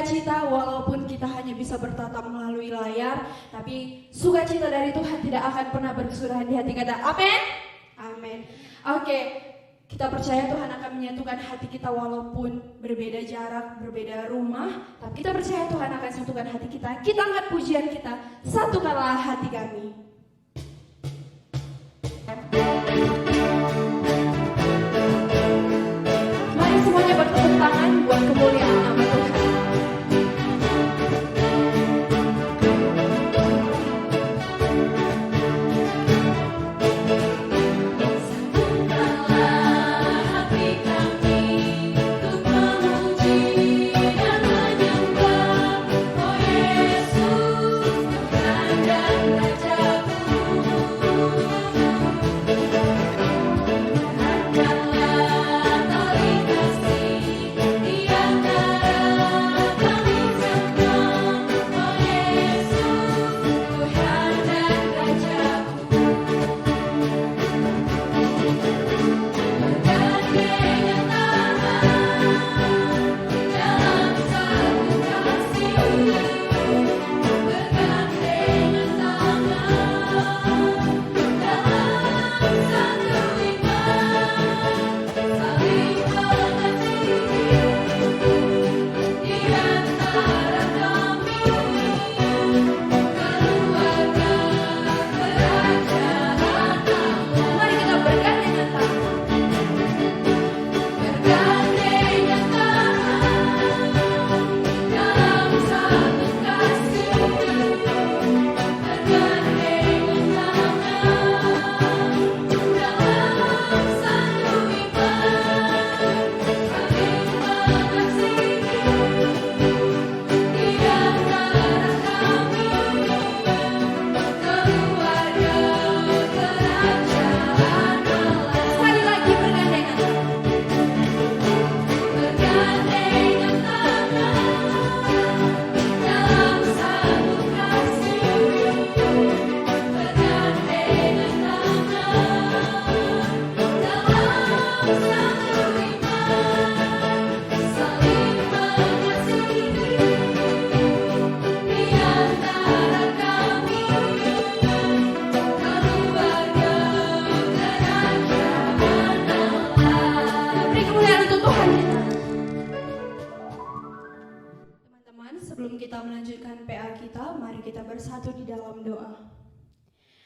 sukacita walaupun kita hanya bisa bertatap melalui layar, tapi sukacita dari Tuhan tidak akan pernah berkesudahan di hati kita. Amin? Amin. Oke, kita percaya Tuhan akan menyatukan hati kita walaupun berbeda jarak, berbeda rumah, tapi kita percaya Tuhan akan satukan hati kita. Kita angkat pujian kita, satukanlah hati kami. Mari semuanya bertepuk tangan buat kemuliaan nama Tuhan.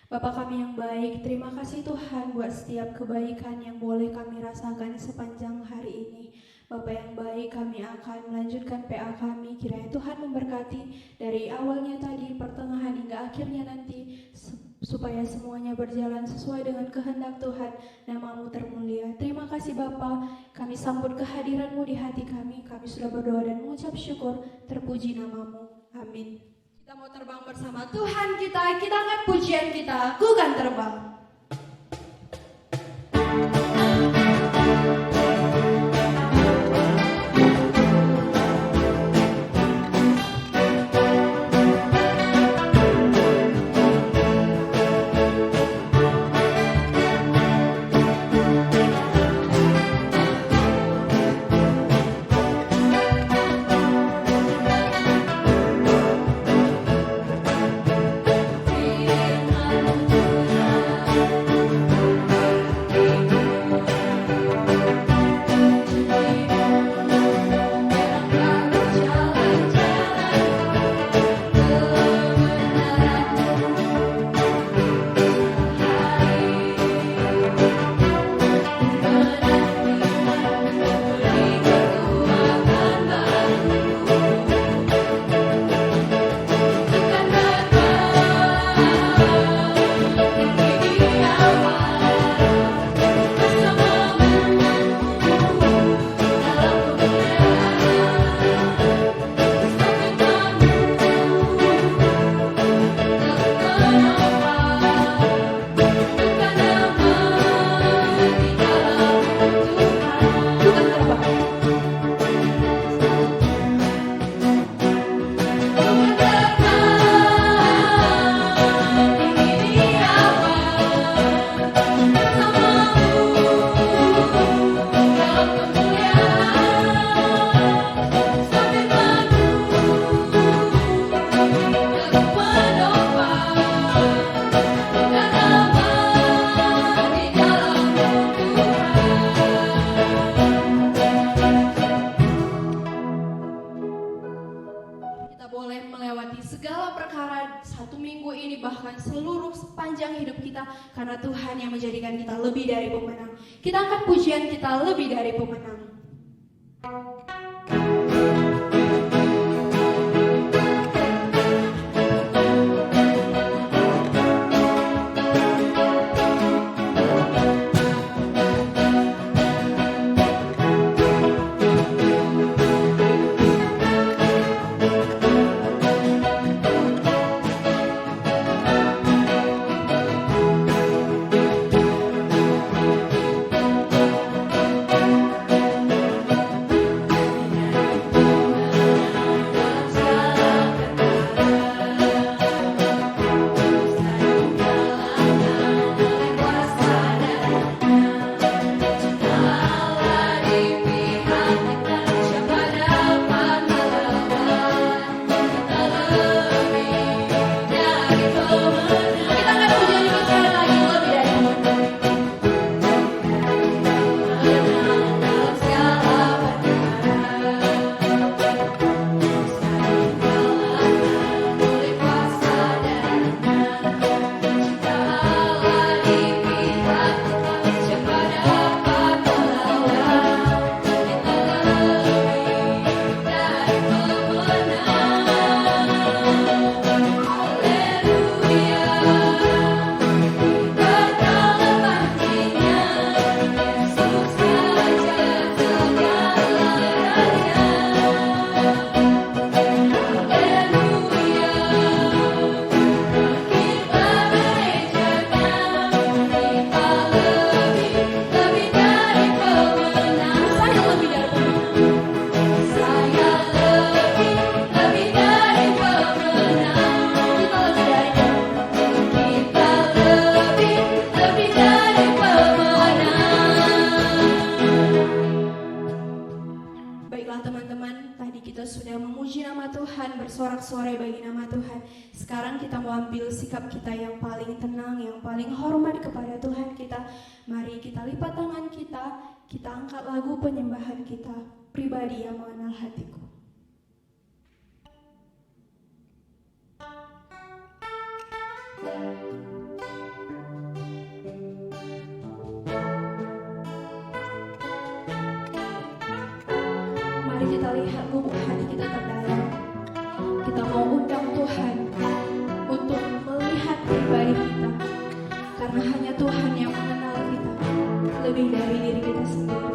Bapa kami yang baik, terima kasih Tuhan buat setiap kebaikan yang boleh kami rasakan sepanjang hari ini. Bapa yang baik, kami akan melanjutkan PA kami. Kiranya Tuhan memberkati dari awalnya tadi, pertengahan hingga akhirnya nanti, supaya semuanya berjalan sesuai dengan kehendak Tuhan. Nama-Mu termulia. Terima kasih Bapa, kami sambut kehadiran-Mu di hati kami. Kami sudah berdoa dan mengucap syukur, terpuji nama-Mu. Amin. Kita mau terbang bersama Tuhan kita angkat pujian kita, Ku Kan Terbang. Firman Tuhan ini, bahkan seluruh sepanjang hidup kita, karena Tuhan yang menjadikan kita lebih dari pemenang. Kita angkat pujian kita lebih dari pemenang. Bersorak-sorai bagi nama Tuhan. Sekarang kita mau ambil sikap kita yang paling tenang, yang paling hormat kepada Tuhan kita. Mari kita lipat tangan kita angkat lagu penyembahan kita, pribadi yang mengenal hatiku. Mari kita lihat lubuk hati kita terdalam. Kita mau undang Tuhan untuk melihat pribadi kita, karena hanya Tuhan yang mengenal kita lebih dari diri kita sendiri.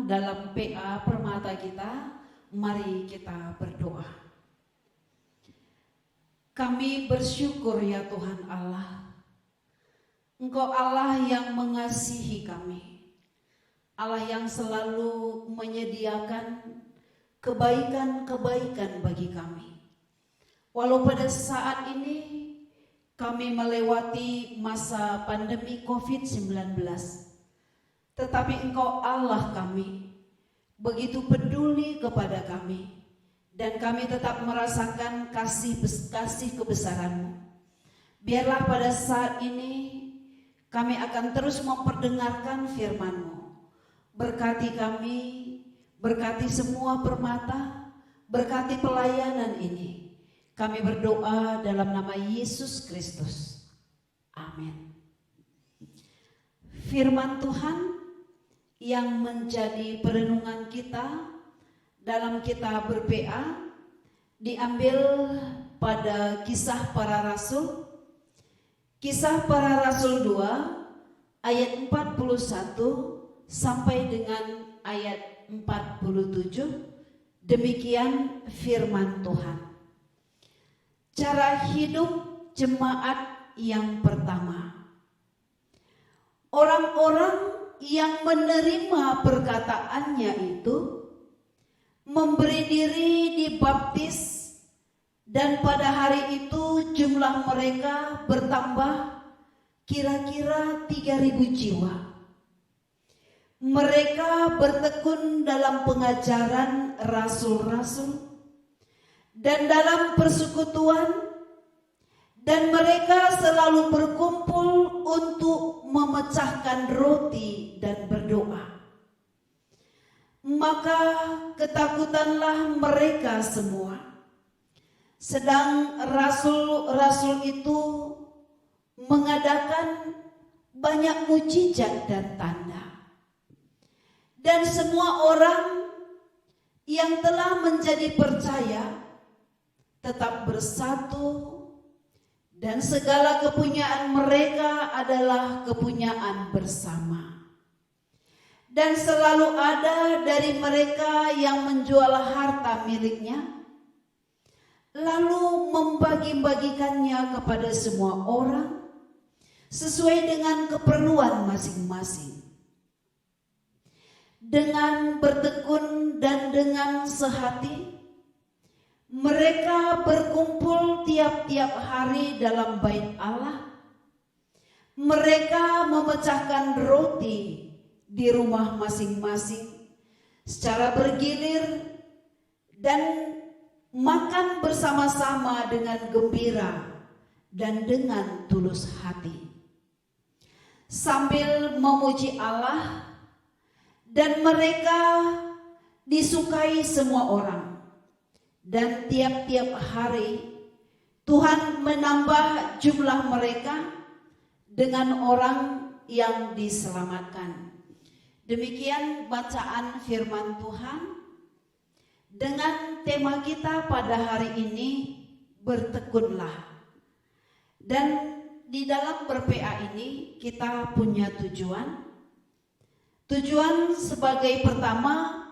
dalam PA Permata kita, mari kita berdoa. Kami bersyukur ya Tuhan Allah, Engkau Allah yang mengasihi kami, Allah yang selalu menyediakan kebaikan-kebaikan bagi kami. Walau pada saat ini kami melewati masa pandemi COVID-19, tetapi Engkau Allah kami begitu peduli kepada kami, dan kami tetap merasakan kasih kebesaran-Mu. Biarlah pada saat ini kami akan terus memperdengarkan firman-Mu. Berkati kami, berkati semua Permata, berkati pelayanan ini. Kami berdoa dalam nama Yesus Kristus. Amin. Firman Tuhan yang menjadi perenungan kita dalam kitab ber-PA diambil pada Kisah Para Rasul, Kisah Para Rasul 2 ayat 41 sampai dengan ayat 47. Demikian firman Tuhan. Cara hidup jemaat yang pertama. Orang-orang yang menerima perkataannya itu memberi diri dibaptis, dan pada hari itu jumlah mereka bertambah kira-kira 3.000 jiwa. Mereka bertekun dalam pengajaran rasul-rasul dan dalam persekutuan, dan mereka selalu berkumpul untuk memecahkan roti dan berdoa. Maka ketakutanlah mereka semua. Sedang rasul-rasul itu mengadakan banyak mujizat dan tanda. Dan semua orang yang telah menjadi percaya tetap bersatu, dan segala kepunyaan mereka adalah kepunyaan bersama. Dan selalu ada dari mereka yang menjual harta miliknya, lalu membagi-bagikannya kepada semua orang sesuai dengan keperluan masing-masing. Dengan bertekun dan dengan sehati, mereka berkumpul tiap-tiap hari dalam bait Allah. Mereka memecahkan roti di rumah masing-masing secara bergilir dan makan bersama-sama dengan gembira dan dengan tulus hati, sambil memuji Allah, dan mereka disukai semua orang. Dan tiap-tiap hari Tuhan menambah jumlah mereka dengan orang yang diselamatkan. Demikian bacaan firman Tuhan dengan tema kita pada hari ini, bertekunlah. Dan di dalam ber-PA ini kita punya tujuan. Tujuan sebagai pertama,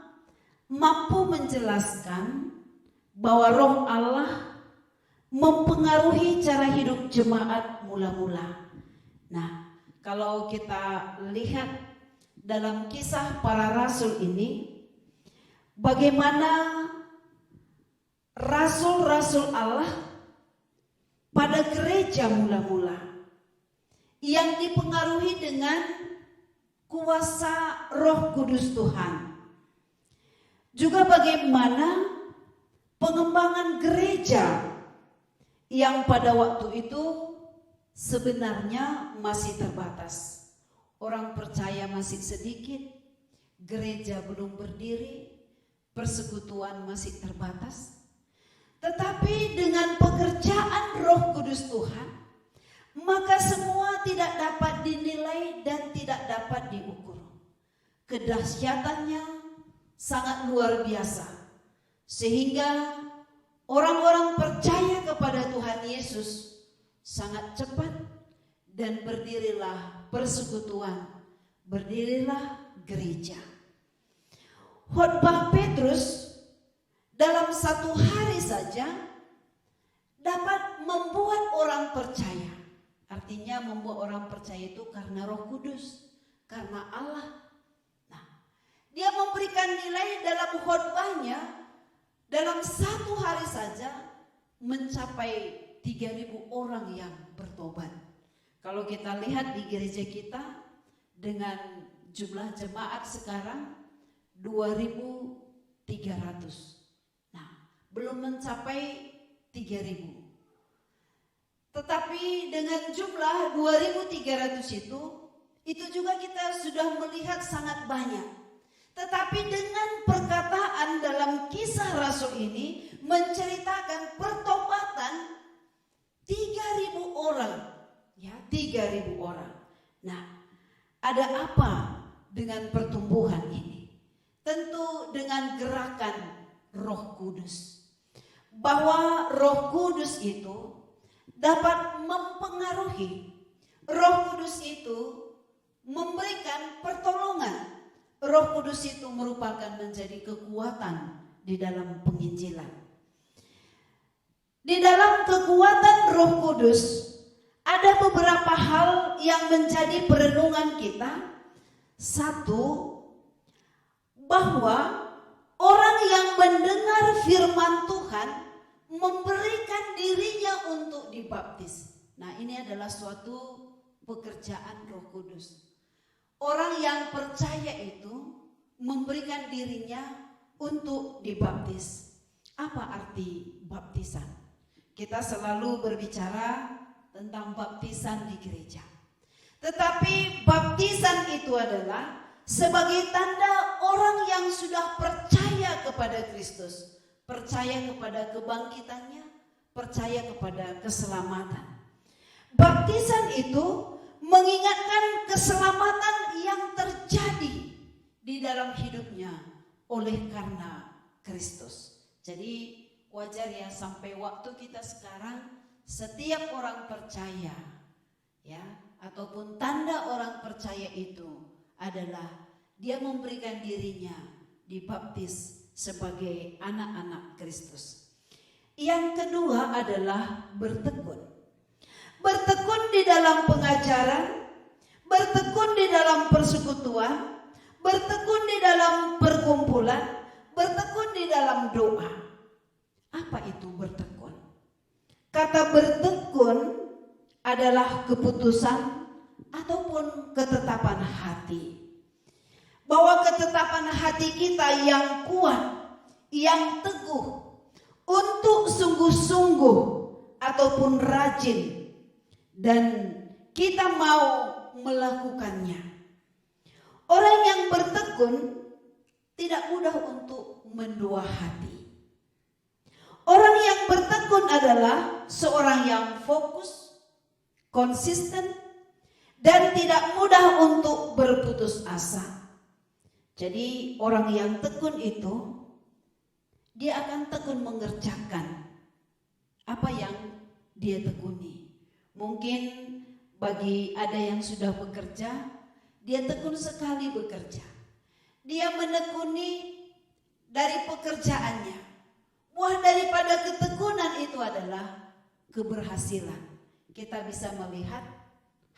mampu menjelaskan bahwa Roh Allah mempengaruhi cara hidup jemaat mula-mula. Nah, kalau kita lihat dalam Kisah Para Rasul ini, bagaimana rasul-rasul Allah pada gereja mula-mula yang dipengaruhi dengan kuasa Roh Kudus Tuhan. Juga bagaimana pengembangan gereja yang pada waktu itu sebenarnya masih terbatas. Orang percaya masih sedikit, gereja belum berdiri, persekutuan masih terbatas. Tetapi dengan pekerjaan Roh Kudus Tuhan, maka semua tidak dapat dinilai dan tidak dapat diukur. Kedahsyatannya sangat luar biasa. Sehingga orang-orang percaya kepada Tuhan Yesus sangat cepat, dan berdirilah persekutuan, berdirilah gereja. khotbah Petrus dalam satu hari saja dapat membuat orang percaya. Artinya membuat orang percaya itu karena Roh Kudus, karena Allah. Nah, dia memberikan nilai dalam khotbahnya dalam satu hari saja mencapai 3.000 orang yang bertobat. Kalau kita lihat di gereja kita dengan jumlah jemaat sekarang 2.300. Nah, belum mencapai 3.000. Tetapi dengan jumlah 2.300 itu juga kita sudah melihat sangat banyak. Tetapi dengan perkataan dalam Kisah Rasul ini menceritakan pertobatan 3.000 orang, ya, 3.000 orang. Nah, ada apa dengan pertumbuhan ini? Tentu dengan gerakan Roh Kudus. Bahwa Roh Kudus itu dapat mempengaruhi. Roh Kudus itu memberikan pertolongan. Roh Kudus itu merupakan menjadi kekuatan di dalam penginjilan. Di dalam kekuatan Roh Kudus ada beberapa hal yang menjadi perenungan kita. Satu, bahwa orang yang mendengar firman Tuhan memberikan dirinya untuk dibaptis. Nah, ini adalah suatu pekerjaan Roh Kudus. Orang yang percaya itu memberikan dirinya untuk dibaptis. Apa arti baptisan? Kita selalu berbicara tentang baptisan di gereja. Tetapi baptisan itu adalah sebagai tanda orang yang sudah percaya kepada Kristus, percaya kepada kebangkitannya, percaya kepada keselamatan. Baptisan itu mengingatkan keselamatan yang terjadi di dalam hidupnya oleh karena Kristus. Jadi wajar ya sampai waktu kita sekarang setiap orang percaya, ya, ataupun tanda orang percaya itu adalah dia memberikan dirinya dibaptis sebagai anak-anak Kristus. Yang kedua adalah bertekun. Bertekun di dalam pengajaran, bertekun di dalam persekutuan, bertekun di dalam perkumpulan, bertekun di dalam doa. Apa itu bertekun? Kata bertekun adalah keputusan ataupun ketetapan hati. Bahwa ketetapan hati kita yang kuat, yang teguh, untuk sungguh-sungguh ataupun rajin, dan kita mau melakukannya. Orang yang bertekun tidak mudah untuk mendua hati. Orang yang bertekun adalah seorang yang fokus, konsisten, dan tidak mudah untuk berputus asa. Jadi orang yang tekun itu, dia akan tekun mengerjakan apa yang dia tekuni. Mungkin bagi ada yang sudah bekerja, dia tekun sekali bekerja. Dia menekuni dari pekerjaannya. Buah daripada ketekunan itu adalah keberhasilan. Kita bisa melihat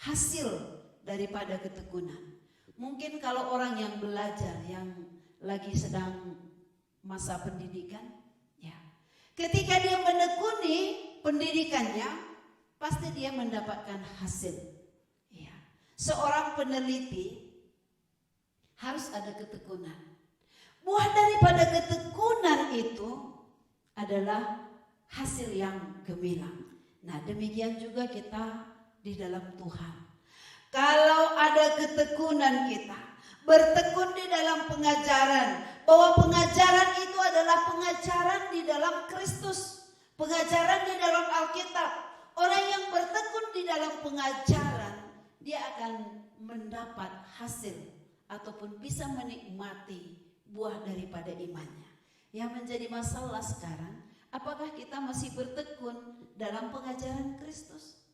hasil daripada ketekunan. Mungkin kalau orang yang belajar, yang lagi sedang masa pendidikan, ya, ketika dia menekuni pendidikannya, pasti dia mendapatkan hasil. Ya. Seorang peneliti harus ada ketekunan. Buah daripada ketekunan itu adalah hasil yang gemilang. Nah, demikian juga kita di dalam Tuhan. Kalau ada ketekunan kita, bertekun di dalam pengajaran, bahwa pengajaran itu adalah pengajaran di dalam Kristus, pengajaran di dalam Alkitab. Orang yang bertekun di dalam pengajaran, dia akan mendapat hasil ataupun bisa menikmati buah daripada imannya. Yang menjadi masalah sekarang, apakah kita masih bertekun dalam pengajaran Kristus?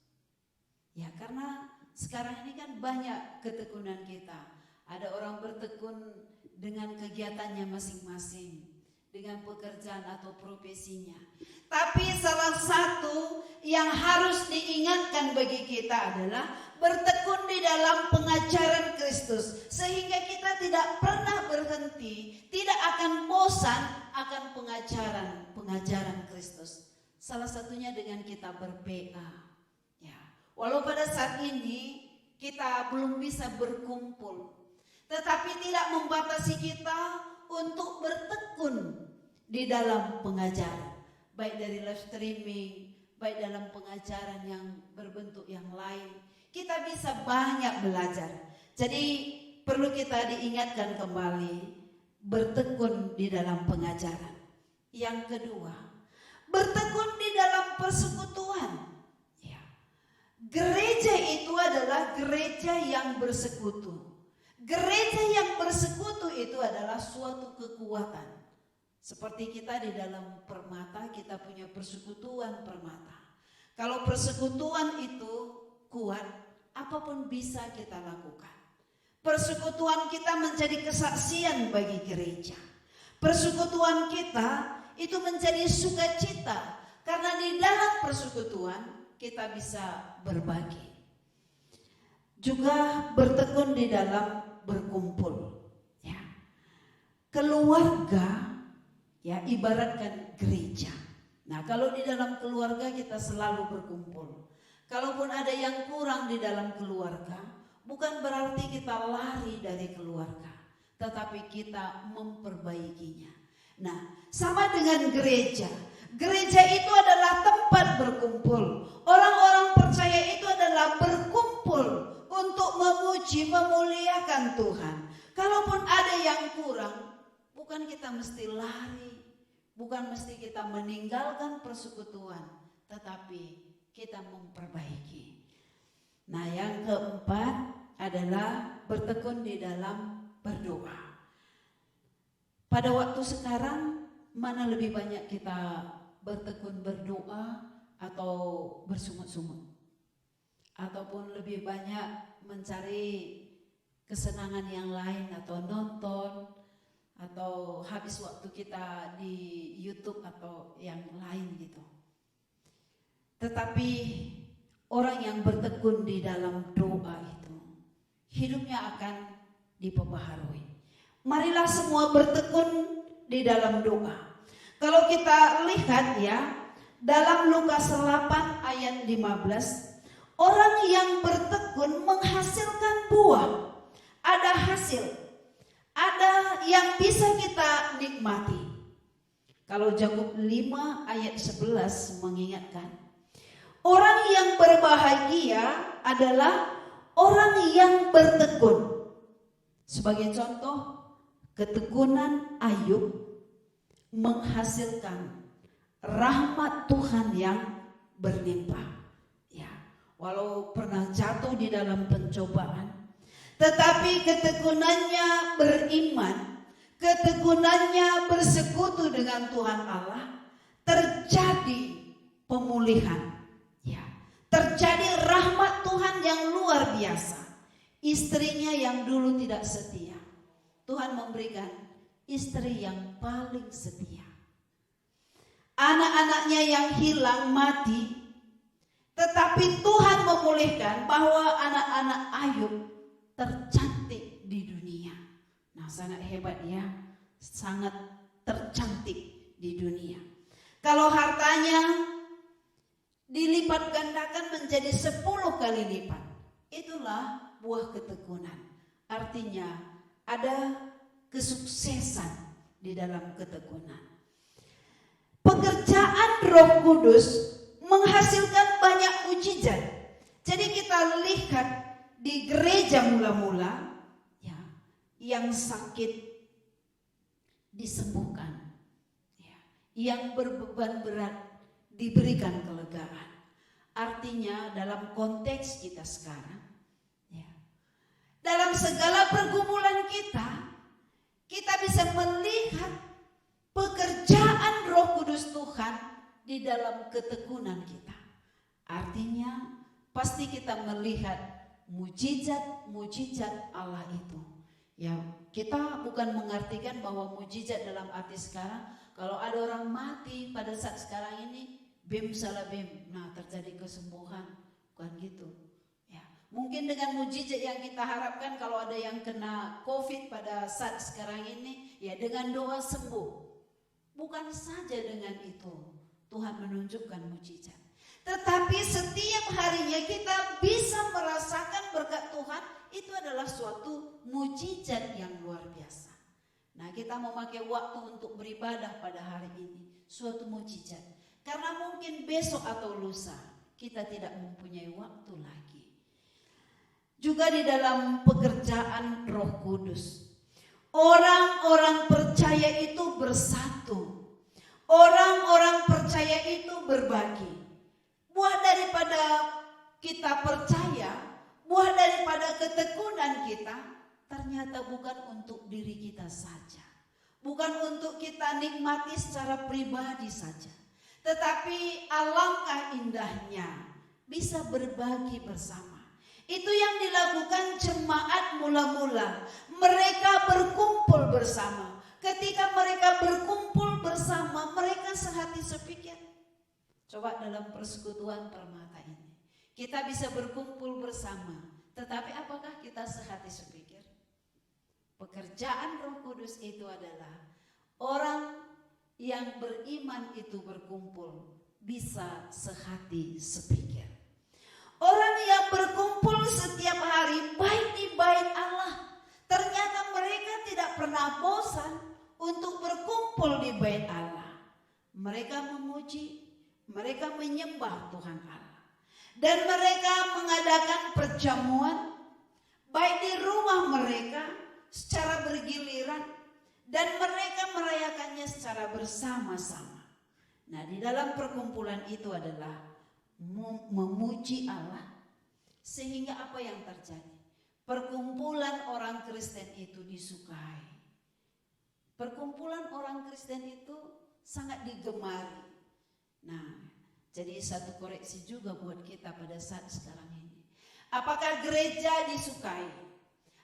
Ya, karena sekarang ini kan banyak ketekunan kita. Ada orang bertekun dengan kegiatannya masing-masing, dengan pekerjaan atau profesinya. Tapi salah satu yang harus diingatkan bagi kita adalah bertekun di dalam pengajaran Kristus, sehingga kita tidak pernah berhenti, tidak akan bosan akan pengajaran Kristus. Salah satunya dengan kita ber-PA. Ya, walau pada saat ini kita belum bisa berkumpul, tetapi tidak membatasi kita untuk bertekun di dalam pengajaran, baik dari live streaming, baik dalam pengajaran yang berbentuk yang lain. Kita bisa banyak belajar. Jadi perlu kita diingatkan kembali, bertekun di dalam pengajaran. Yang kedua, bertekun di dalam persekutuan. Ya. Gereja itu adalah gereja yang bersekutu. Gereja yang bersekutu itu adalah suatu kekuatan. Seperti kita di dalam Permata, kita punya persekutuan Permata. Kalau persekutuan itu kuat, apapun bisa kita lakukan. Persekutuan kita menjadi kesaksian bagi gereja. Persekutuan kita itu menjadi sukacita, karena di dalam persekutuan kita bisa berbagi. Juga bertekun di dalam berkumpul. Ya. Keluarga, ya, ibaratkan gereja. Nah, kalau di dalam keluarga kita selalu berkumpul. Kalaupun ada yang kurang di dalam keluarga, bukan berarti kita lari dari keluarga, tetapi kita memperbaikinya. Nah, sama dengan gereja. Gereja itu adalah tempat berkumpul. Orang-orang percaya itu adalah berkumpul untuk memuji, memuliakan Tuhan. Kalaupun ada yang kurang, bukan kita mesti lari, bukan mesti kita meninggalkan persekutuan, tetapi kita memperbaiki. Nah, yang keempat adalah bertekun di dalam berdoa. Pada waktu sekarang, mana lebih banyak kita bertekun berdoa atau bersungut-sungut? Ataupun lebih banyak mencari kesenangan yang lain, atau nonton, atau habis waktu kita di YouTube atau yang lain gitu. Tetapi orang yang bertekun di dalam doa itu, hidupnya akan diperbaharui. Marilah semua bertekun di dalam doa. Kalau kita lihat ya, dalam Lukas 8 ayat 15, orang yang bertekun menghasilkan buah. Ada hasil, ada yang bisa kita nikmati. Kalau Yakub 5 ayat 11 mengingatkan, orang yang berbahagia adalah orang yang bertekun. Sebagai contoh, ketekunan Ayub menghasilkan rahmat Tuhan yang berlimpah. Ya, walau pernah jatuh di dalam pencobaan, tetapi ketekunannya beriman, ketekunannya bersekutu dengan Tuhan Allah, terjadi pemulihan. Ya, terjadi rahmat Tuhan yang luar biasa. Istrinya yang dulu tidak setia, Tuhan memberikan istri yang paling setia. Anak-anaknya yang hilang mati, tetapi Tuhan memulihkan bahwa anak-anak Ayub tercantik di dunia. Nah, sangat hebat ya, sangat tercantik di dunia. Kalau hartanya dilipat gandakan menjadi 10 kali lipat, itulah buah ketekunan. Artinya ada kesuksesan di dalam ketekunan. Pekerjaan Roh Kudus menghasilkan banyak mujizat. Jadi kita lihat di gereja mula-mula, ya, yang sakit disembuhkan, ya, yang berbeban berat diberikan kelegaan. Artinya dalam konteks kita sekarang, ya, dalam segala pergumulan kita bisa melihat pekerjaan Roh Kudus Tuhan di dalam ketekunan kita. Artinya pasti kita melihat mujizat-mujizat Allah itu Ya, kita bukan mengartikan bahwa mujizat dalam arti sekarang kalau ada orang mati pada saat sekarang ini bim salah bim, nah terjadi kesembuhan, bukan gitu. Ya, mungkin dengan mujizat yang kita harapkan kalau ada yang kena COVID pada saat sekarang ini, ya dengan doa sembuh. Bukan saja dengan itu Tuhan menunjukkan mujizat, tetapi setiap harinya kita bisa merasakan berkat Tuhan. Itu adalah suatu mujizat yang luar biasa. Nah, kita memakai waktu untuk beribadah pada hari ini, suatu mujizat. Karena mungkin besok atau lusa kita tidak mempunyai waktu lagi. Juga di dalam pekerjaan Roh Kudus, orang-orang percaya itu bersatu. Orang-orang percaya itu berbagi. Buah daripada kita percaya, buah daripada ketekunan kita, ternyata bukan untuk diri kita saja. Bukan untuk kita nikmati secara pribadi saja. Tetapi alangkah indahnya bisa berbagi bersama. Itu yang dilakukan jemaat mula-mula. Mereka berkumpul bersama. Ketika mereka berkumpul bersama, mereka sehati sepikir. Coba dalam persekutuan permata ini, kita bisa berkumpul bersama, tetapi apakah kita sehati sepikir? Pekerjaan Roh Kudus itu adalah orang yang beriman itu berkumpul bisa sehati sepikir. Orang yang berkumpul setiap hari baik di bait Allah, ternyata mereka tidak pernah bosan untuk berkumpul di bait Allah. Mereka memuji, mereka menyembah Tuhan Allah. Dan mereka mengadakan perjamuan baik di rumah mereka secara bergiliran, dan mereka merayakannya secara bersama-sama. Nah, di dalam perkumpulan itu adalah memuji Allah. Sehingga apa yang terjadi? Perkumpulan orang Kristen itu disukai. Perkumpulan orang Kristen itu sangat digemari. Nah, jadi satu koreksi juga buat kita pada saat sekarang ini. Apakah gereja disukai?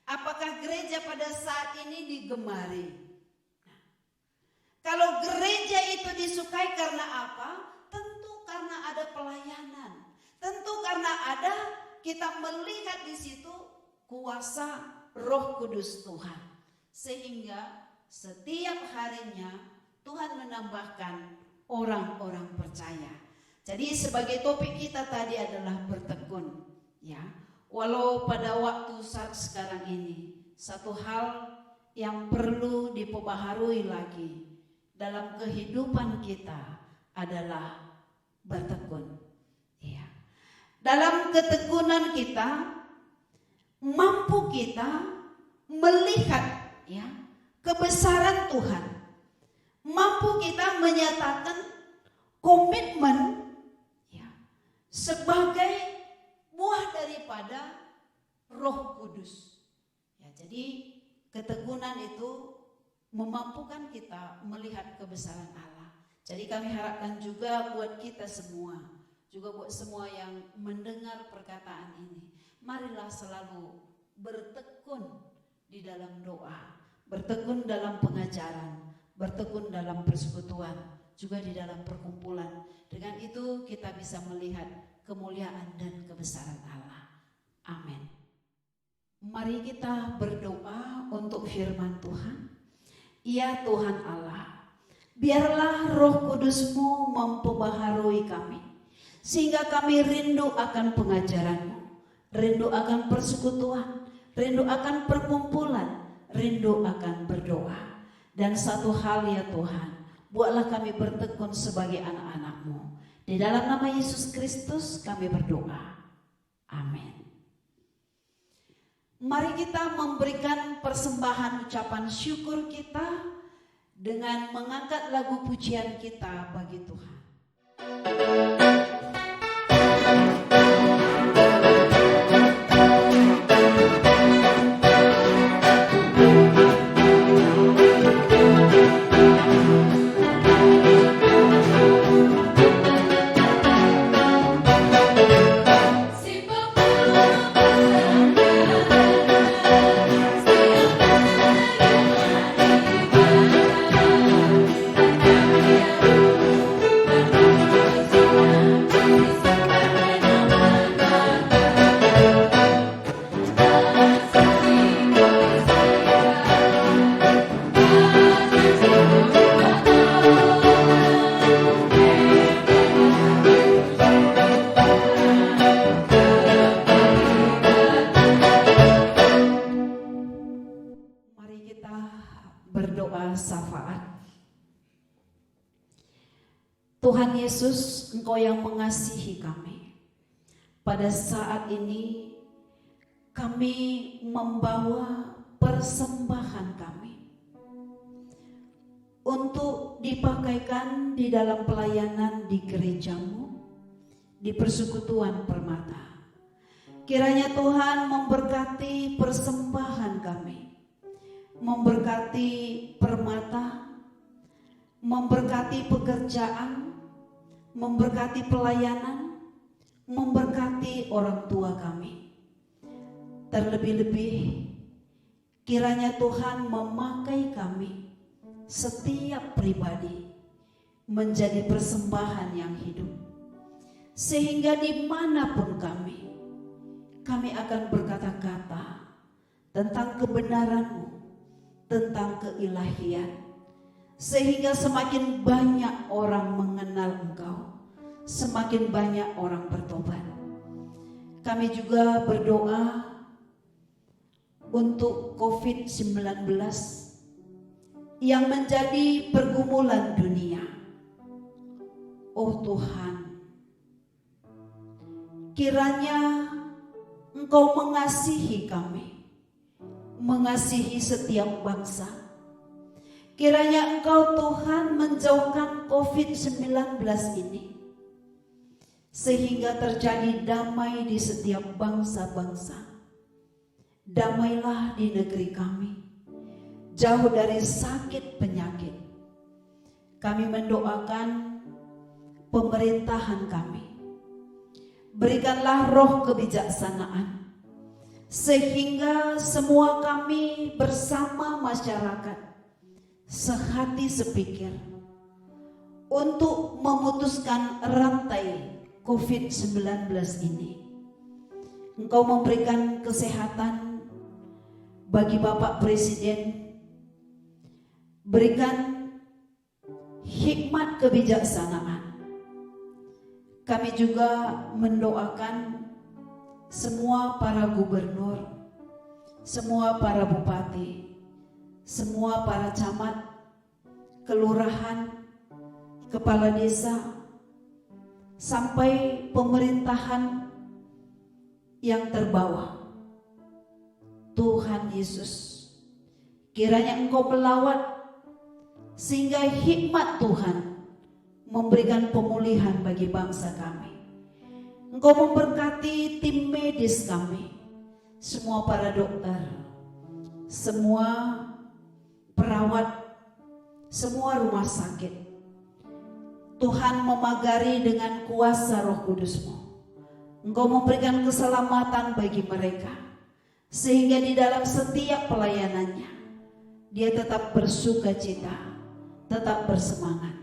Apakah gereja pada saat ini digemari? Nah, kalau gereja itu disukai karena apa? Tentu karena ada pelayanan. Tentu karena ada, kita melihat di situ kuasa Roh Kudus Tuhan. Sehingga setiap harinya Tuhan menambahkan orang-orang percaya. Jadi sebagai topik kita tadi adalah bertekun, ya. Walau pada waktu saat sekarang ini satu hal yang perlu diperbaharui lagi dalam kehidupan kita adalah bertekun, ya. Dalam ketekunan kita mampu kita melihat, ya, kebesaran Tuhan. Mampu kita menyatakan komitmen, ya, sebagai buah daripada Roh Kudus. Ya, jadi ketekunan itu memampukan kita melihat kebesaran Allah. Jadi kami harapkan juga buat kita semua, juga buat semua yang mendengar perkataan ini, marilah selalu bertekun di dalam doa, bertekun dalam pengajaran, bertekun dalam persekutuan, juga di dalam perkumpulan. Dengan itu kita bisa melihat kemuliaan dan kebesaran Allah. Amin. Mari kita berdoa untuk firman Tuhan. Ya Tuhan Allah, biarlah Roh Kudus-Mu memperbaharui kami, sehingga kami rindu akan pengajaran-Mu, rindu akan persekutuan, rindu akan perkumpulan, rindu akan berdoa. Dan satu hal ya Tuhan, buatlah kami bertekun sebagai anak-anak-Mu. Di dalam nama Yesus Kristus kami berdoa. Amin. Mari kita memberikan persembahan ucapan syukur kita dengan mengangkat lagu pujian kita bagi Tuhan. Si pembunuh Tuhan Yesus, Engkau yang mengasihi kami. Pada saat ini kami membawa persembahan kami untuk dipakaikan di dalam pelayanan di gerejamu, di persekutuan Permata. Kiranya Tuhan memberkati persembahan kami, memberkati Permata, memberkati pekerjaan, memberkati pelayanan, memberkati orang tua kami. Terlebih-lebih kiranya Tuhan memakai kami setiap pribadi menjadi persembahan yang hidup, sehingga dimanapun kami akan berkata-kata tentang kebenaran-Mu, tentang keilahian, sehingga semakin banyak orang mengenal Engkau, semakin banyak orang bertobat. Kami juga berdoa untuk COVID-19 yang menjadi pergumulan dunia. Oh Tuhan, kiranya Engkau mengasihi kami, mengasihi setiap bangsa. Kiranya Engkau Tuhan menjauhkan COVID-19 ini, sehingga terjadi damai di setiap bangsa-bangsa. Damailah di negeri kami, jauh dari sakit penyakit. Kami mendoakan pemerintahan kami. Berikanlah roh kebijaksanaan, sehingga semua kami bersama masyarakat sehati sepikir untuk memutuskan rantai COVID-19 ini. Engkau memberikan kesehatan bagi Bapak Presiden, berikan hikmat kebijaksanaan. Kami juga mendoakan semua para gubernur, semua para bupati, semua para camat, kelurahan, kepala desa, sampai pemerintahan yang terbawah. Tuhan Yesus, kiranya Engkau melawat sehingga hikmat Tuhan memberikan pemulihan bagi bangsa kami. Engkau memberkati tim medis kami, semua para dokter, semua perawat, semua rumah sakit. Tuhan memagari dengan kuasa Roh Kudus-Mu. Engkau memberikan keselamatan bagi mereka, sehingga di dalam setiap pelayanannya dia tetap bersuka cita, tetap bersemangat.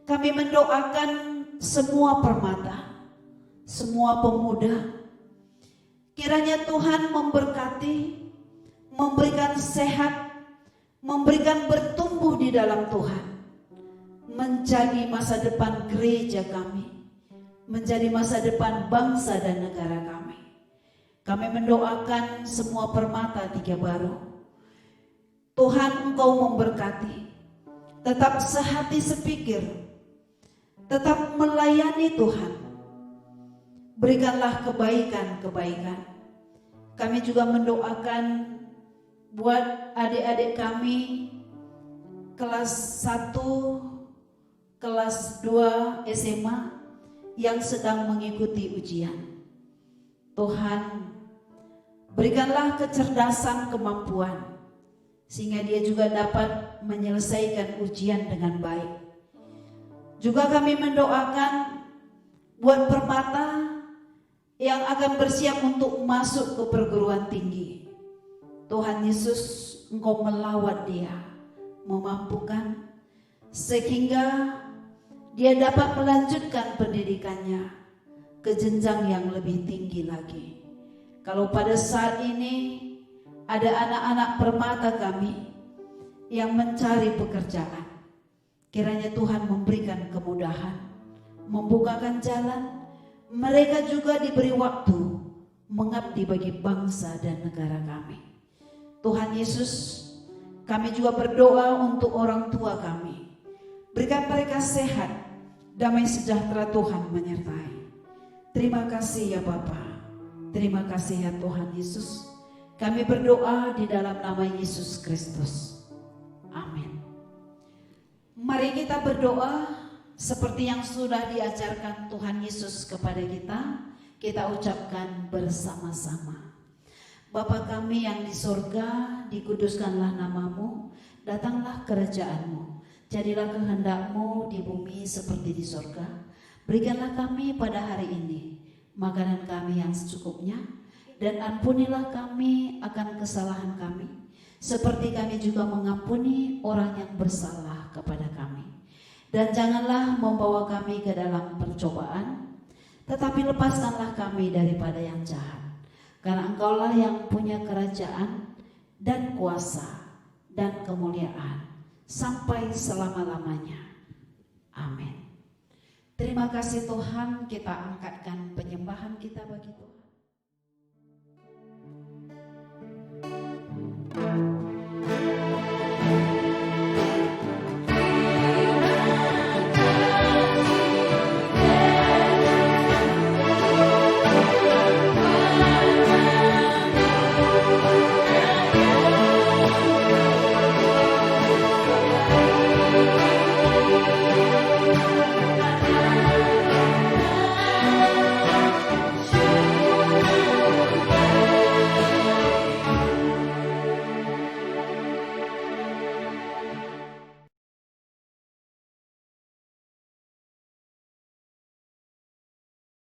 Kami mendoakan semua Permata, semua pemuda, kiranya Tuhan memberkati, memberikan sehat, memberikan bertumbuh di dalam Tuhan, menjadi masa depan gereja kami, menjadi masa depan bangsa dan negara kami. Kami mendoakan semua Permata Tiga Baru. Tuhan, Engkau memberkati, tetap sehati sepikir, tetap melayani Tuhan. Berikanlah kebaikan-kebaikan. Kami juga mendoakan buat adik-adik kami kelas 1, kelas 2 SMA yang sedang mengikuti ujian. Tuhan, berikanlah kecerdasan, kemampuan, sehingga dia juga dapat menyelesaikan ujian dengan baik. Juga kami mendoakan buat Permata yang akan bersiap untuk masuk ke perguruan tinggi. Tuhan Yesus, Engkau melawat dia, memampukan, sehingga dia dapat melanjutkan pendidikannya ke jenjang yang lebih tinggi lagi. Kalau pada saat ini ada anak-anak Permata kami yang mencari pekerjaan, kiranya Tuhan memberikan kemudahan, membukakan jalan. Mereka juga diberi waktu mengabdi bagi bangsa dan negara kami. Tuhan Yesus, kami juga berdoa untuk orang tua kami. Berikan mereka sehat, damai sejahtera Tuhan menyertai. Terima kasih ya Bapa. Terima kasih ya Tuhan Yesus. Kami berdoa di dalam nama Yesus Kristus. Amin. Mari kita berdoa seperti yang sudah diajarkan Tuhan Yesus kepada kita. Kita ucapkan bersama-sama. Bapa kami yang di sorga, dikuduskanlah namamu, datanglah kerajaanmu, jadilah kehendakmu di bumi seperti di sorga. Berikanlah kami pada hari ini makanan kami yang secukupnya, dan ampunilah kami akan kesalahan kami, seperti kami juga mengampuni orang yang bersalah kepada kami. Dan janganlah membawa kami ke dalam percobaan, tetapi lepaskanlah kami daripada yang jahat. Karena Engkaulah yang punya kerajaan dan kuasa dan kemuliaan sampai selama-lamanya. Amin. Terima kasih Tuhan, kita angkatkan penyembahan kita bagi Tuhan.